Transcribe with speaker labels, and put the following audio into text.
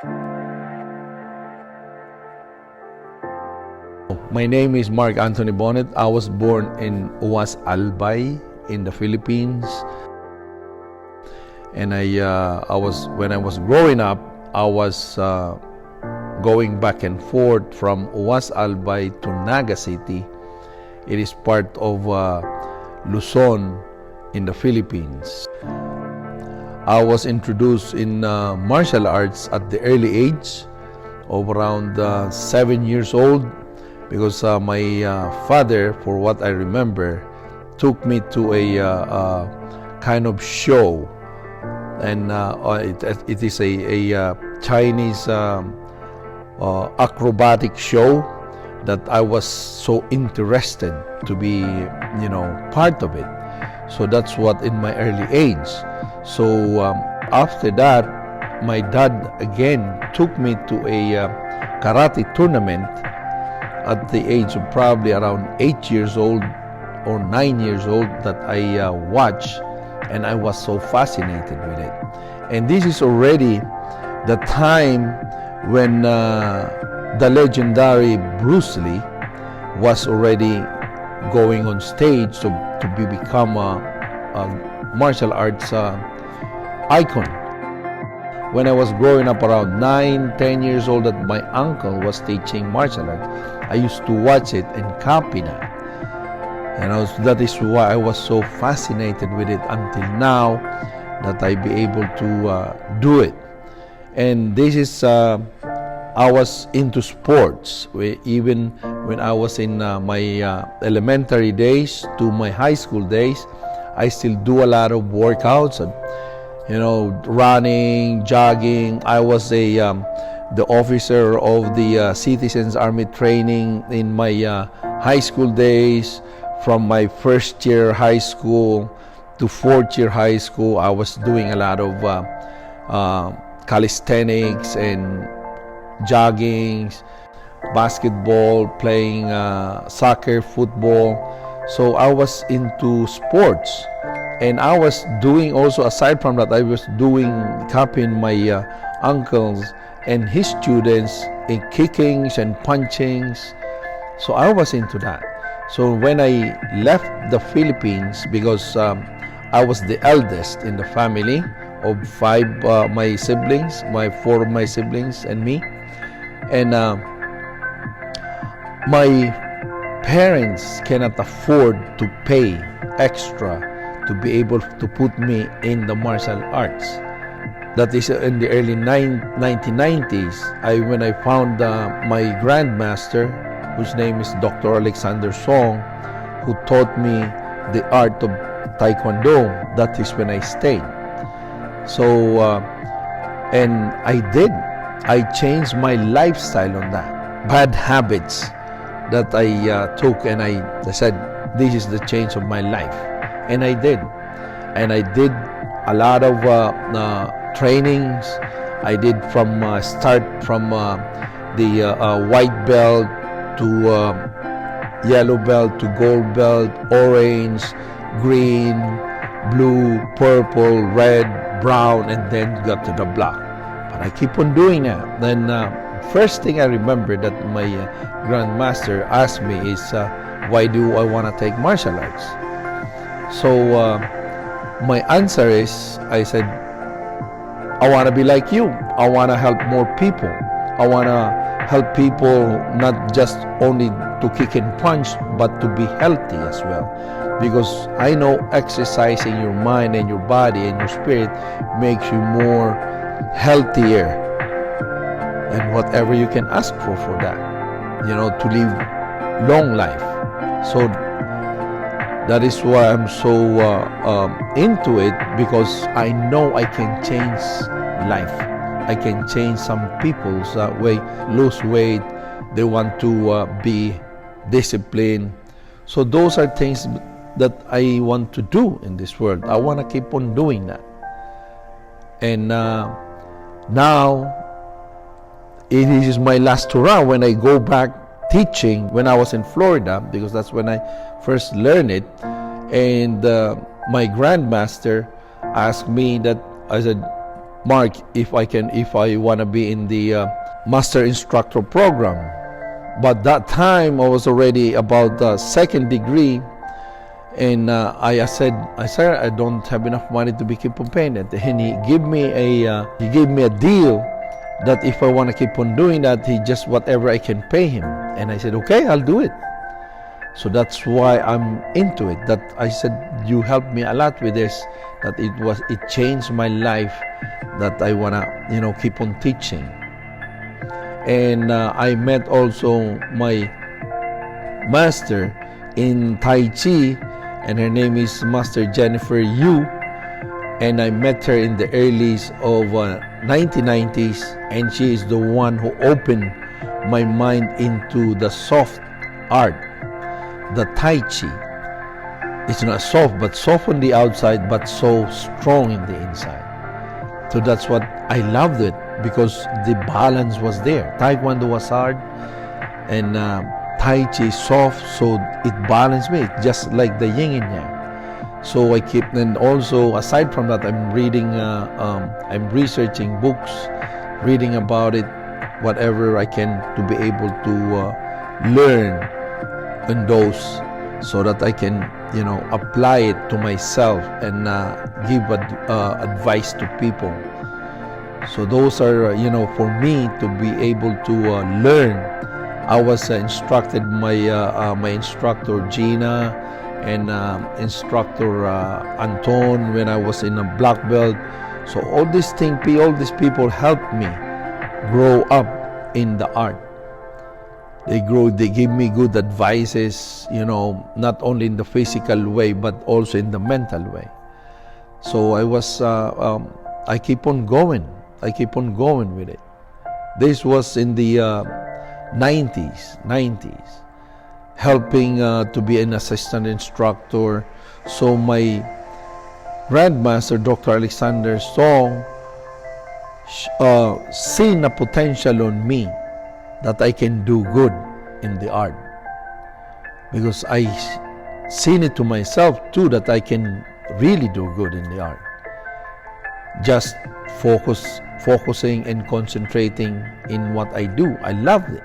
Speaker 1: My name is Mark Anthony Bonnet. I was born in Uwas, Albay in the Philippines. And when I was growing up, I was going back and forth from Uwas, Albay to Naga City. It is part of Luzon in the Philippines. I was introduced in martial arts at the early age of around 7 years old, because my father, for what I remember, took me to a kind of show, and it is a Chinese acrobatic show that I was so interested to be, part of it. So that's what in my early age. So after that, my dad again took me to a karate tournament at the age of probably around 8 years old or 9 years old, that I watched, and I was so fascinated with it. And this is already the time when the legendary Bruce Lee was already going on stage to become a martial arts icon. When I was growing up around 9-10 years old, that my uncle was teaching martial arts, I used to watch it and copy that. And that is why I was so fascinated with it until now, that I be able to do it. And this is, I was into sports. Even when I was in my elementary days to my high school days, I still do a lot of workouts, running, jogging. I was the officer of the Citizens Army training in my high school days. From my first year high school to fourth year high school, I was doing a lot of calisthenics and jogging, basketball, playing soccer, football. So I was into sports. And I was doing also, aside from that, I was copying my uncles and his students in kickings and punchings. So I was into that. So when I left the Philippines, because I was the eldest in the family of four of my siblings and me, and my parents cannot afford to pay extra to be able to put me in the martial arts. That is in the early 1990s, when I found my grandmaster, whose name is Dr. Alexander Song, who taught me the art of Taekwondo. That is when I stayed. So, and I changed my lifestyle on that. Bad habits that I took, and I said, this is the change of my life. And I did. And I did a lot of trainings. I did start from the white belt to yellow belt to gold belt, orange, green, blue, purple, red, brown, and then got to the black. But I keep on doing that. Then first thing I remember that my grandmaster asked me is, why do I want to take martial arts? So my answer is, I said, I want to be like you. I want to help more people. I want to help people not just only to kick and punch, but to be healthy as well. Because I know exercising your mind and your body and your spirit makes you more healthier, and whatever you can ask for that, to live long life. So that is why I'm so into it, because I know I can change life. I can change some people's way, lose weight. They want to be disciplined. So those are things that I want to do in this world. I want to keep on doing that. And now it is my last hurrah when I go back teaching when I was in Florida, because that's when I first learned it. And my grandmaster asked me that, I said, Mark, if I want to be in the master instructor program. But that time I was already about the second degree, and I said, I don't have enough money to be keep on paying it. And he gave me a deal that if I want to keep on doing that, he just whatever I can pay him. And I said, okay, I'll do it. So that's why I'm into it. That I said, you helped me a lot with this. That it changed my life. That I wanna keep on teaching. And I met also my master in Tai Chi, and her name is Master Jennifer Yu. And I met her in the early of 1990s, and she is the one who opened my mind into the soft art, the Tai Chi. It's not soft, but soft on the outside, but so strong in the inside. So that's what I loved it, because the balance was there. Taekwondo was hard, and Tai Chi is soft, so it balanced me, just like the yin and yang. So I keep, and also aside from that, I'm reading, I'm researching books, reading about it, whatever I can to be able to learn in those, so that I can, apply it to myself and give advice to people. So those are, for me to be able to learn. I was instructed my instructor Gina, and instructor Anton when I was in a black belt. So all these people helped me grow up in the art. They give me good advices, not only in the physical way, but also in the mental way. So I keep on going with it. This was in the 90s. Helping to be an assistant instructor. So my grandmaster, Dr. Alexander Song, seen a potential on me that I can do good in the art. Because I seen it to myself too, that I can really do good in the art. Just focusing and concentrating in what I do. I loved it.